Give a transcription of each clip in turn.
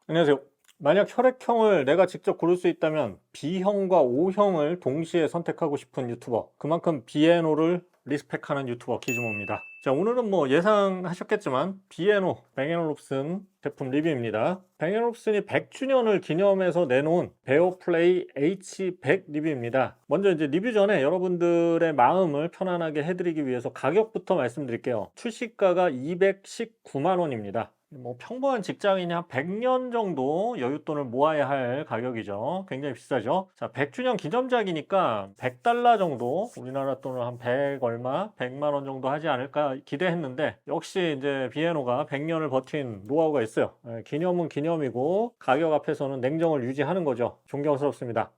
안녕하세요. 만약 혈액형을 내가 직접 고를 수 있다면 B형과 O형을 동시에 선택하고 싶은 유튜버, 그만큼 BNO를 리스펙하는 유튜버 기즈모입니다. 자, 오늘은 뭐 예상하셨겠지만 BNO, 뱅앤올uf슨 제품 리뷰입니다. 뱅앤올uf슨이 100주년을 기념해서 내놓은 베어플레이 H100 리뷰입니다. 먼저 이제 리뷰 전에 여러분들의 마음을 편안하게 해드리기 위해서 가격부터 말씀드릴게요. 출시가가 219만 원입니다. 뭐 평범한 직장인이 한 100년 정도 여윳돈을 모아야 할 가격이죠. 굉장히 비싸죠. 자, 100주년 기념작이니까 100달러 정도, 우리나라 돈으로 한 100 얼마, 100만 원 정도 하지 않을까 기대했는데, 역시 이제 비에노가 100년을 버틴 노하우가 있어요. 기념은 기념이고 가격 앞에서는 냉정을 유지하는 거죠. 존경스럽습니다.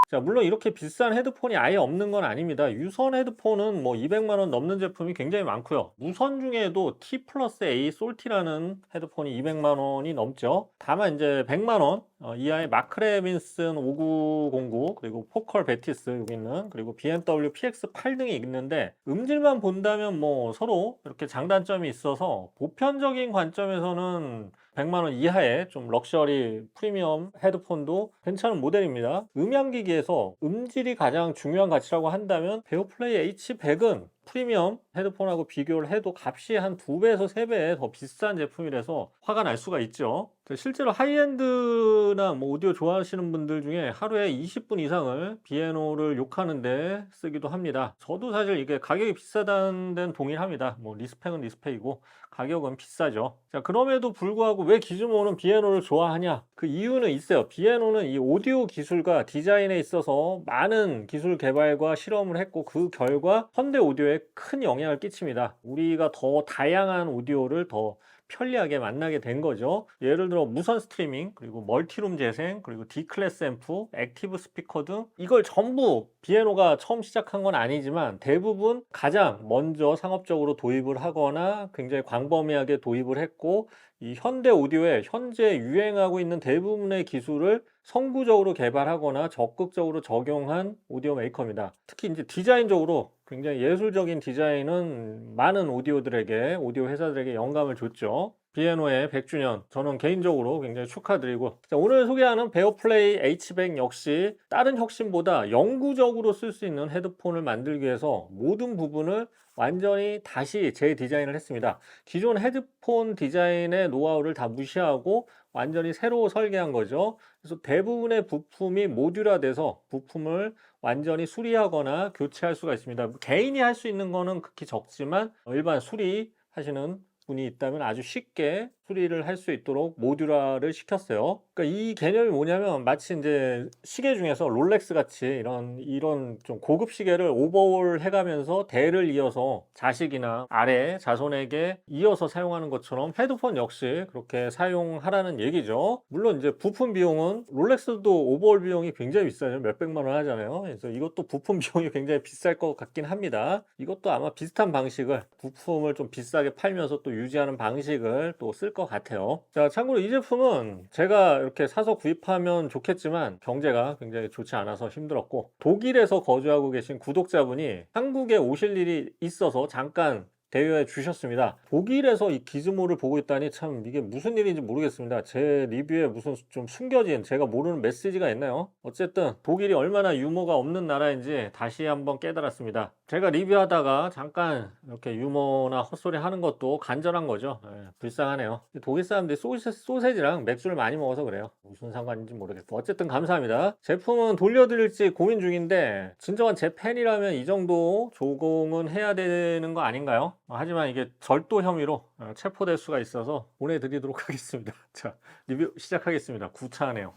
자, 물론 이렇게 비싼 헤드폰이 아예 없는 건 아닙니다. 유선 헤드폰은 뭐 200만 원 넘는 제품이 굉장히 많고요. 무선 중에도 T 플러스 A 솔티라는 헤드폰이 200만 원이 넘죠. 다만 이제 100만 원 이하의 마크레빈슨 5909, 그리고 포컬 베티스 여기 있는, 그리고 BMW PX8 등이 있는데, 음질만 본다면 뭐 서로 이렇게 장단점이 있어서 보편적인 관점에서는 100만 원 이하의 좀 럭셔리 프리미엄 헤드폰도 괜찮은 모델입니다. 음향기기에서 음질이 가장 중요한 가치라고 한다면 베어플레이 H100은 프리미엄 헤드폰하고 비교를 해도 값이 한 2배에서 3배 더 비싼 제품이라서 화가 날 수가 있죠. 실제로 하이엔드나 뭐 오디오 좋아하시는 분들 중에 하루에 20분 이상을 비에노를 욕하는데 쓰기도 합니다. 저도 사실 이게 가격이 비싸다는 데는 동일합니다. 뭐 리스펙은 리스펙이고 가격은 비싸죠. 자, 그럼에도 불구하고 왜 기즈모는 비에노를 좋아하냐? 그 이유는 있어요. 비에노는 이 오디오 기술과 디자인에 있어서 많은 기술 개발과 실험을 했고, 그 결과 현대 오디오에 큰 영향을 끼칩니다. 우리가 더 다양한 오디오를 더 편리하게 만나게 된 거죠. 예를 들어 무선 스트리밍, 그리고 멀티룸 재생, 그리고 D클래스 앰프, 액티브 스피커 등, 이걸 전부 비에노가 처음 시작한 건 아니지만 대부분 가장 먼저 상업적으로 도입을 하거나 굉장히 광범위하게 도입을 했고, 이 현대 오디오에 현재 유행하고 있는 대부분의 기술을 선구적으로 개발하거나 적극적으로 적용한 오디오 메이커입니다. 특히 이제 디자인적으로 굉장히 예술적인 디자인은 많은 오디오들에게, 오디오 회사들에게 영감을 줬죠. 비에노의 100주년, 저는 개인적으로 굉장히 축하드리고, 자, 오늘 소개하는 베어플레이 H100 역시 다른 혁신보다 영구적으로 쓸 수 있는 헤드폰을 만들기 위해서 모든 부분을 완전히 다시 재디자인을 했습니다. 기존 헤드폰 디자인의 노하우를 다 무시하고 완전히 새로 설계한 거죠. 그래서 대부분의 부품이 모듈화돼서 부품을 완전히 수리하거나 교체할 수가 있습니다. 개인이 할 수 있는 거는 극히 적지만 일반 수리하시는 분이 있다면 아주 쉽게 수리를 할 수 있도록 모듈화를 시켰어요. 그러니까 이 개념이 뭐냐면, 마치 이제 시계 중에서 롤렉스 같이 이런 좀 고급 시계를 오버홀 해가면서 대를 이어서 자식이나 아래 자손에게 이어서 사용하는 것처럼 헤드폰 역시 그렇게 사용하라는 얘기죠. 물론 이제 부품 비용은, 롤렉스도 오버홀 비용이 굉장히 비싸죠. 몇백만 원 하잖아요. 그래서 이것도 부품 비용이 굉장히 비쌀 것 같긴 합니다. 이것도 아마 비슷한 방식을, 부품을 좀 비싸게 팔면서 또 유지하는 방식을 또 쓸 것 같아요. 자, 참고로 이 제품은 제가 이렇게 사서 구입하면 좋겠지만 경제가 굉장히 좋지 않아서 힘들었고, 독일에서 거주하고 계신 구독자분이 한국에 오실 일이 있어서 잠깐 대여해 주셨습니다. 독일에서 이 기즈모를 보고 있다니 참 이게 무슨 일인지 모르겠습니다. 제 리뷰에 무슨 좀 숨겨진 제가 모르는 메시지가 있나요? 어쨌든 독일이 얼마나 유머가 없는 나라인지 다시 한번 깨달았습니다. 제가 리뷰하다가 잠깐 이렇게 유머나 헛소리 하는 것도 간절한 거죠. 불쌍하네요. 독일 사람들이 소세지랑 맥주를 많이 먹어서 그래요. 무슨 상관인지 모르겠고, 어쨌든 감사합니다. 제품은 돌려드릴지 고민 중인데, 진정한 제 팬이라면 이 정도 조공은 해야 되는 거 아닌가요? 하지만 이게 절도 혐의로 체포될 수가 있어서 보내드리도록 하겠습니다. 자, 리뷰 시작하겠습니다. 구차하네요.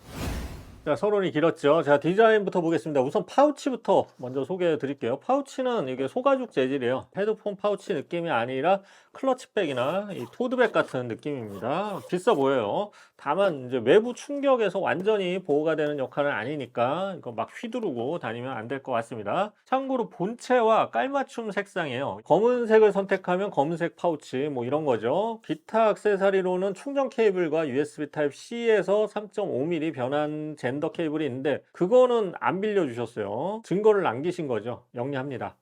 자, 서론이 길었죠. 자, 디자인부터 보겠습니다. 우선 파우치부터 먼저 소개해 드릴게요. 파우치는 이게 소가죽 재질이에요. 헤드폰 파우치 느낌이 아니라 클러치백이나 이 토드백 같은 느낌입니다. 비싸 보여요. 다만 이제 외부 충격에서 완전히 보호가 되는 역할은 아니니까 이거 막 휘두르고 다니면 안 될 것 같습니다. 참고로 본체와 깔맞춤 색상이에요. 검은색을 선택하면 검은색 파우치, 뭐 이런 거죠. 기타 액세서리로는 충전 케이블과 USB Type-C에서 3.5mm 변환 젠더 케이블이 있는데, 그거는 안 빌려주셨어요. 증거를 남기신 거죠. 영리합니다.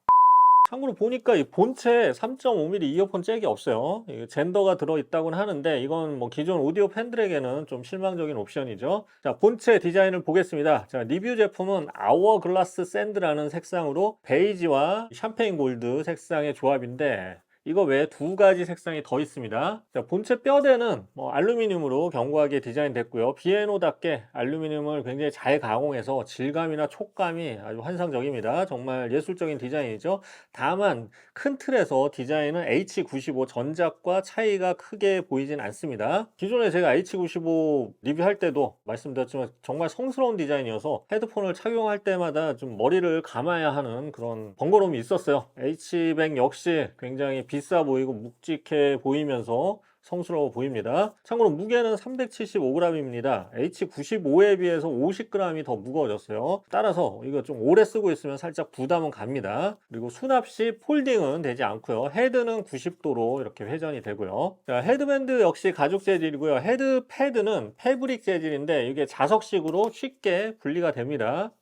참고로 보니까 이 본체에 3.5mm 이어폰 잭이 없어요. 이게 젠더가 들어있다고는 하는데 이건 뭐 기존 오디오 팬들에게는 좀 실망적인 옵션이죠. 자, 본체 디자인을 보겠습니다. 자, 리뷰 제품은 아워글라스 샌드라는 색상으로 베이지와 샴페인 골드 색상의 조합인데 이거 외에 두 가지 색상이 더 있습니다. 자, 본체 뼈대는 뭐 알루미늄으로 견고하게 디자인됐고요. 비에노답게 알루미늄을 굉장히 잘 가공해서 질감이나 촉감이 아주 환상적입니다. 정말 예술적인 디자인이죠. 다만 큰 틀에서 디자인은 H95 전작과 차이가 크게 보이진 않습니다. 기존에 제가 H95 리뷰할 때도 말씀드렸지만 정말 성스러운 디자인이어서 헤드폰을 착용할 때마다 좀 머리를 감아야 하는 그런 번거로움이 있었어요. H100 역시 굉장히 비싸 보이고 묵직해 보이면서 성스러워 보입니다. 참고로 무게는 375g입니다. H95에 비해서 50g이 더 무거워졌어요. 따라서 이거 좀 오래 쓰고 있으면 살짝 부담은 갑니다. 그리고 수납 시 폴딩은 되지 않고요. 헤드는 90도로 이렇게 회전이 되고요. 자, 헤드밴드 역시 가죽 재질이고요. 헤드 패드는 패브릭 재질인데 이게 자석식으로 쉽게 분리가 됩니다.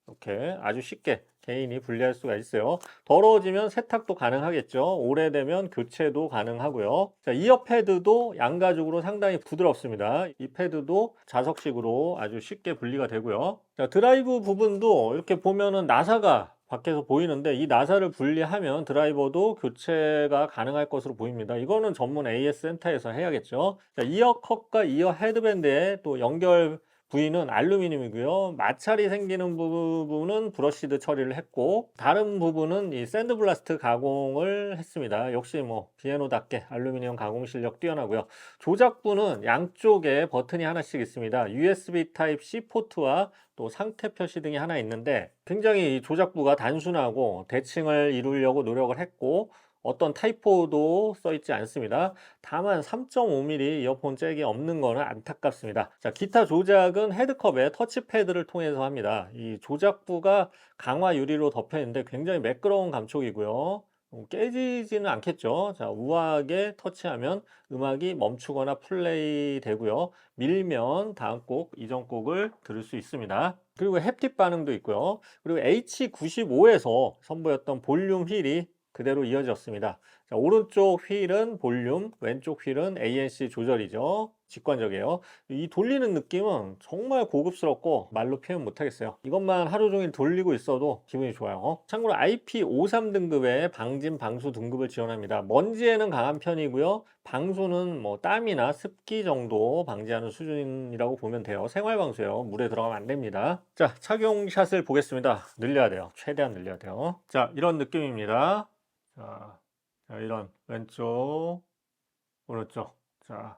이렇게 아주 쉽게 개인이 분리할 수가 있어요. 더러워지면 세탁도 가능하겠죠. 오래되면 교체도 가능하고요. 자, 이어 패드도 양가죽으로 상당히 부드럽습니다. 이 패드도 자석식으로 아주 쉽게 분리가 되고요. 자, 드라이브 부분도 이렇게 보면은 나사가 밖에서 보이는데 이 나사를 분리하면 드라이버도 교체가 가능할 것으로 보입니다. 이거는 전문 AS 센터에서 해야겠죠. 자, 이어 컷과 이어 헤드밴드의 또 연결 부위는 알루미늄이고요. 마찰이 생기는 부분은 브러시드 처리를 했고 다른 부분은 이 샌드블라스트 가공을 했습니다. 역시 뭐 비에노답게 알루미늄 가공 실력 뛰어나고요. 조작부는 양쪽에 버튼이 하나씩 있습니다. USB 타입-C 포트와 또 상태 표시 등이 하나 있는데 굉장히 이 조작부가 단순하고 대칭을 이루려고 노력을 했고 어떤 타이포도 써있지 않습니다. 다만 3.5mm 이어폰 잭이 없는 거는 안타깝습니다. 자, 기타 조작은 헤드컵에 터치패드를 통해서 합니다. 이 조작부가 강화 유리로 덮여 있는데 굉장히 매끄러운 감촉이고요. 깨지지는 않겠죠. 자, 우아하게 터치하면 음악이 멈추거나 플레이 되고요. 밀면 다음 곡, 이전 곡을 들을 수 있습니다. 그리고 햅틱 반응도 있고요. 그리고 H95에서 선보였던 볼륨 휠이 그대로 이어졌습니다. 자, 오른쪽 휠은 볼륨, 왼쪽 휠은 ANC 조절이죠. 직관적이에요. 이 돌리는 느낌은 정말 고급스럽고 말로 표현 못하겠어요. 이것만 하루 종일 돌리고 있어도 기분이 좋아요. 참고로 IP53 등급의 방진 방수 등급을 지원합니다. 먼지에는 강한 편이고요. 방수는 뭐 땀이나 습기 정도 방지하는 수준이라고 보면 돼요. 생활 방수예요. 물에 들어가면 안 됩니다. 자, 착용샷을 보겠습니다. 늘려야 돼요. 최대한 늘려야 돼요. 자, 이런 느낌입니다. 자, 이런 왼쪽, 오른쪽. 자,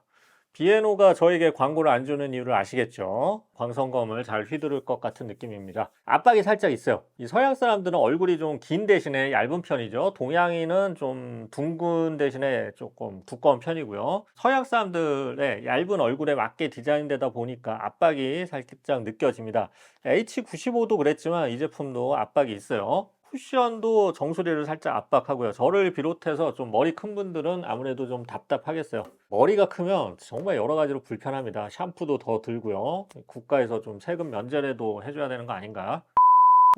비에노가 저에게 광고를 안 주는 이유를 아시겠죠? 광선검을 잘 휘두를 것 같은 느낌입니다. 압박이 살짝 있어요. 이 서양 사람들은 얼굴이 좀 긴 대신에 얇은 편이죠. 동양인은 좀 둥근 대신에 조금 두꺼운 편이고요. 서양 사람들의 얇은 얼굴에 맞게 디자인되다 보니까 압박이 살짝 느껴집니다. H95도 그랬지만 이 제품도 압박이 있어요. 쿠션도 정수리를 살짝 압박하고요. 저를 비롯해서 좀 머리 큰 분들은 아무래도 좀 답답하겠어요. 머리가 크면 정말 여러 가지로 불편합니다. 샴푸도 더 들고요. 국가에서 좀 세금 면제라도 해줘야 되는 거 아닌가?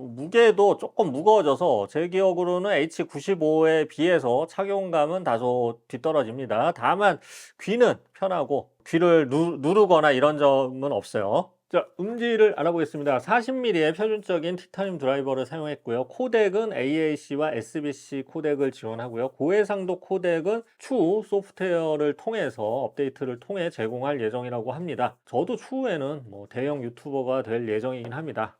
무게도 조금 무거워져서 제 기억으로는 H95에 비해서 착용감은 다소 뒤떨어집니다. 다만 귀는 편하고 귀를 누르거나 이런 점은 없어요. 자, 음질을 알아보겠습니다. 40mm의 표준적인 티타늄 드라이버를 사용했고요. 코덱은 AAC와 SBC 코덱을 지원하고요. 고해상도 코덱은 추후 소프트웨어를 통해서 업데이트를 통해 제공할 예정이라고 합니다. 저도 추후에는 뭐 대형 유튜버가 될 예정이긴 합니다.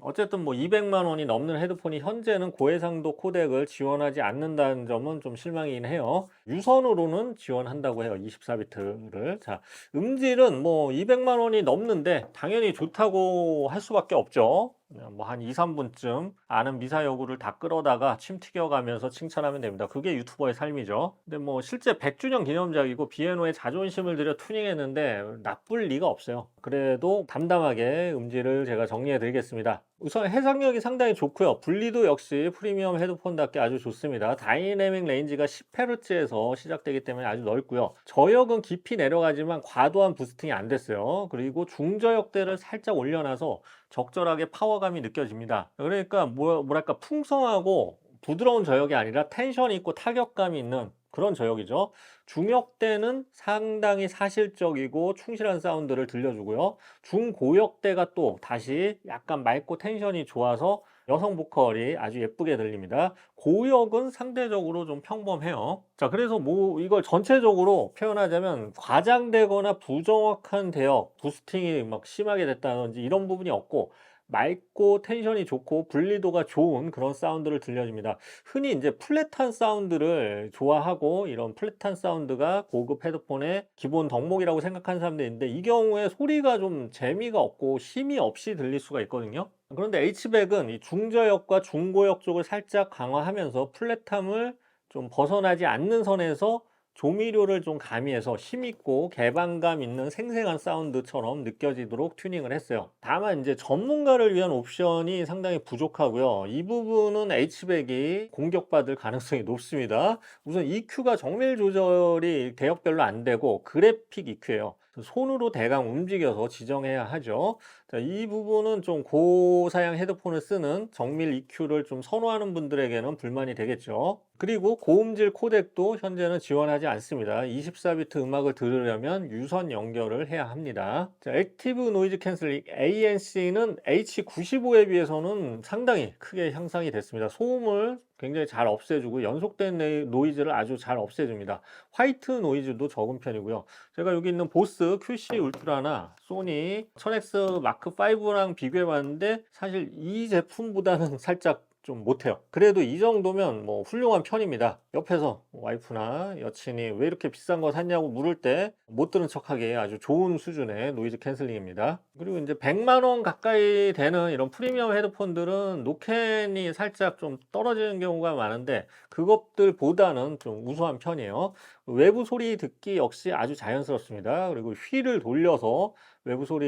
어쨌든 뭐 200만 원이 넘는 헤드폰이 현재는 고해상도 코덱을 지원하지 않는다는 점은 좀 실망이긴 해요. 유선으로는 지원한다고 해요. 24비트를. 자, 음질은 뭐 200만 원이 넘는데 당연히 좋다고 할 수밖에 없죠. 뭐 한 2, 3분쯤 아는 미사 여구를 다 끌어다가 침 튀겨가면서 칭찬하면 됩니다. 그게 유튜버의 삶이죠. 근데 뭐 실제 100주년 기념작이고 비에노의 자존심을 들여 투닝했는데 나쁠 리가 없어요. 그래도 담담하게 음질을 제가 정리해 드리겠습니다. 우선 해상력이 상당히 좋고요. 분리도 역시 프리미엄 헤드폰답게 아주 좋습니다. 다이내믹 레인지가 10Hz에서 시작되기 때문에 아주 넓고요. 저역은 깊이 내려가지만 과도한 부스팅이 안 됐어요. 그리고 중저역대를 살짝 올려놔서 적절하게 파워감이 느껴집니다. 그러니까 뭐랄까 풍성하고 부드러운 저역이 아니라 텐션이 있고 타격감이 있는 그런 저역이죠. 중역대는 상당히 사실적이고 충실한 사운드를 들려주고요. 중고역대가 또 다시 약간 맑고 텐션이 좋아서 여성 보컬이 아주 예쁘게 들립니다. 고역은 상대적으로 좀 평범해요. 자, 그래서 뭐 이걸 전체적으로 표현하자면 과장되거나 부정확한 대역, 부스팅이 막 심하게 됐다든지 이런 부분이 없고 맑고 텐션이 좋고 분리도가 좋은 그런 사운드를 들려줍니다. 흔히 이제 플랫한 사운드를 좋아하고 이런 플랫한 사운드가 고급 헤드폰의 기본 덕목이라고 생각하는 사람들이 있는데 이 경우에 소리가 좀 재미가 없고 힘이 없이 들릴 수가 있거든요. 그런데 H백은 이 중저역과 중고역 쪽을 살짝 강화하면서 플랫함을 좀 벗어나지 않는 선에서 조미료를 좀 가미해서 힘있고 개방감 있는 생생한 사운드처럼 느껴지도록 튜닝을 했어요. 다만 이제 전문가를 위한 옵션이 상당히 부족하고요. 이 부분은 H백이 공격받을 가능성이 높습니다. 우선 EQ가 정밀 조절이 대역별로 안 되고 그래픽 EQ예요. 손으로 대강 움직여서 지정해야 하죠. 자, 이 부분은 좀 고사양 헤드폰을 쓰는 정밀 EQ를 좀 선호하는 분들에게는 불만이 되겠죠. 그리고 고음질 코덱도 현재는 지원하지 않습니다. 24비트 음악을 들으려면 유선 연결을 해야 합니다. 자, 액티브 노이즈 캔슬링 ANC는 H95에 비해서는 상당히 크게 향상이 됐습니다. 소음을 굉장히 잘 없애주고 연속된 노이즈를 아주 잘 없애줍니다. 화이트 노이즈도 적은 편이고요. 제가 여기 있는 보스 QC 울트라나 소니 1000X 마크 5랑 비교해 봤는데 사실 이 제품보다는 살짝 좀 못해요. 그래도 이 정도면 뭐 훌륭한 편입니다. 옆에서 와이프나 여친이 왜 이렇게 비싼 거 샀냐고 물을 때 못 들은 척하기에 아주 좋은 수준의 노이즈 캔슬링입니다. 그리고 이제 100만 원 가까이 되는 이런 프리미엄 헤드폰들은 노캔이 살짝 좀 떨어지는 경우가 많은데 그것들보다는 좀 우수한 편이에요. 외부 소리 듣기 역시 아주 자연스럽습니다. 그리고 휠을 돌려서 외부 소리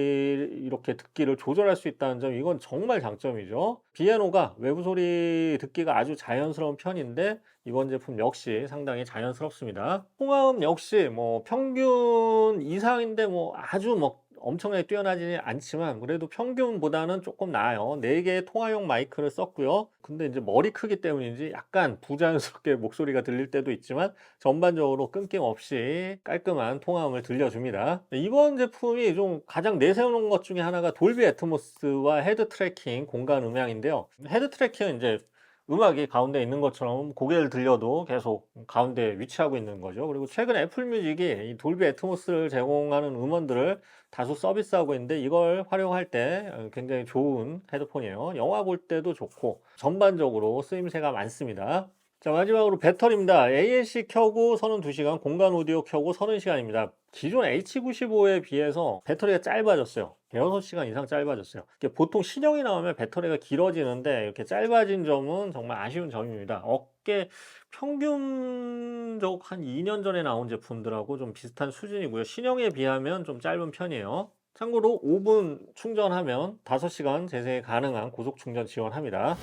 이렇게 듣기를 조절할 수 있다는 점, 이건 정말 장점이죠. 비에노가 외부 소리 듣기가 아주 자연스러운 편인데 이번 제품 역시 상당히 자연스럽습니다. 통화음 역시 뭐 평균 이상인데 뭐 아주 뭐 엄청나게 뛰어나지 않지만 그래도 평균보다는 조금 나아요. 4개의 통화용 마이크를 썼고요. 근데 이제 머리 크기 때문인지 약간 부자연스럽게 목소리가 들릴 때도 있지만 전반적으로 끊김없이 깔끔한 통화음을 들려줍니다. 이번 제품이 좀 가장 내세우는 것 중에 하나가 돌비 애트모스와 헤드 트래킹 공간 음향인데요. 헤드 트래킹은 이제 음악이 가운데 있는 것처럼 고개를 들려도 계속 가운데 위치하고 있는 거죠. 그리고 최근 애플 뮤직이 이 돌비 애트모스를 제공하는 음원들을 다수 서비스하고 있는데 이걸 활용할 때 굉장히 좋은 헤드폰이에요. 영화 볼 때도 좋고 전반적으로 쓰임새가 많습니다. 자, 마지막으로 배터리입니다. ANC 켜고 32시간, 공간 오디오 켜고 30시간입니다. 기존 H95에 비해서 배터리가 짧아졌어요. 6시간 이상 짧아졌어요. 보통 신형이 나오면 배터리가 길어지는데 이렇게 짧아진 점은 정말 아쉬운 점입니다. 어깨 평균적 한 2년 전에 나온 제품들하고 좀 비슷한 수준이고요. 신형에 비하면 좀 짧은 편이에요. 참고로 5분 충전하면 5시간 재생 가능한 고속 충전 지원합니다.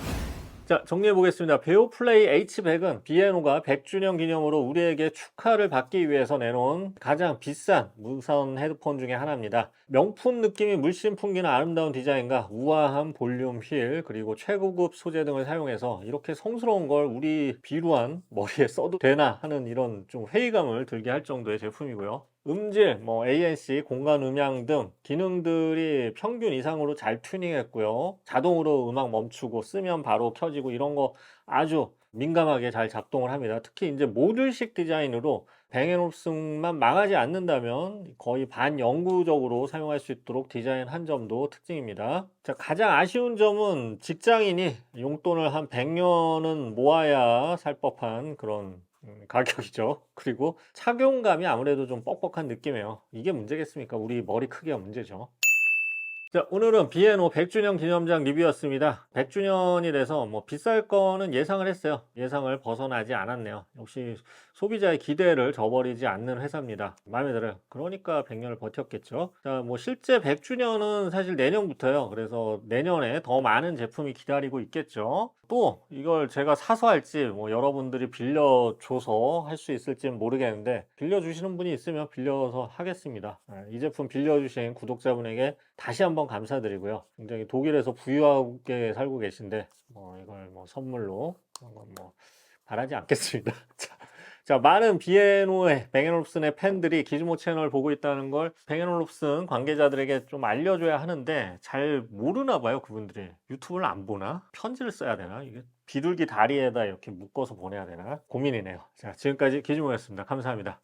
자, 정리해 보겠습니다. 베오플레이 H100은 비에노가 100주년 기념으로 우리에게 축하를 받기 위해서 내놓은 가장 비싼 무선 헤드폰 중에 하나입니다. 명품 느낌이 물씬 풍기는 아름다운 디자인과 우아한 볼륨 휠 그리고 최고급 소재 등을 사용해서 이렇게 성스러운 걸 우리 비루한 머리에 써도 되나 하는 이런 좀 회의감을 들게 할 정도의 제품이고요. 음질, 뭐 ANC, 공간 음향 등 기능들이 평균 이상으로 잘 튜닝했고요. 자동으로 음악 멈추고 쓰면 바로 켜지고 이런 거 아주 민감하게 잘 작동을 합니다. 특히 이제 모듈식 디자인으로 뱅앤올슨만 망하지 않는다면 거의 반영구적으로 사용할 수 있도록 디자인한 점도 특징입니다. 자, 가장 아쉬운 점은 직장인이 용돈을 한 100년은 모아야 살 법한 그런 가격이죠. 그리고 착용감이 아무래도 좀 뻑뻑한 느낌이에요. 이게 문제겠습니까? 우리 머리 크기가 문제죠. 자, 오늘은 비에노 100주년 기념장 리뷰였습니다. 100주년이 돼서 뭐 비쌀 거는 예상을 했어요. 예상을 벗어나지 않았네요. 역시 소비자의 기대를 저버리지 않는 회사입니다. 마음에 들어요. 그러니까 100년을 버텼겠죠. 자, 뭐 실제 100주년은 사실 내년부터요. 그래서 내년에 더 많은 제품이 기다리고 있겠죠. 또 이걸 제가 사서 할지 뭐 여러분들이 빌려줘서 할 수 있을지는 모르겠는데 빌려주시는 분이 있으면 빌려서 하겠습니다. 이 제품 빌려주신 구독자분에게 다시 한번 감사드리고요. 굉장히 독일에서 부유하게 살고 계신데 이걸 뭐 선물로 그런 건 뭐 바라지 않겠습니다. 자, 많은 비앤오의 뱅앤올ufsen의 팬들이 기즈모 채널 보고 있다는 걸 뱅앤올ufsen 관계자들에게 좀 알려줘야 하는데 잘 모르나 봐요, 그분들이. 유튜브를 안 보나? 편지를 써야 되나? 이게 비둘기 다리에다 이렇게 묶어서 보내야 되나? 고민이네요. 자, 지금까지 기즈모였습니다. 감사합니다.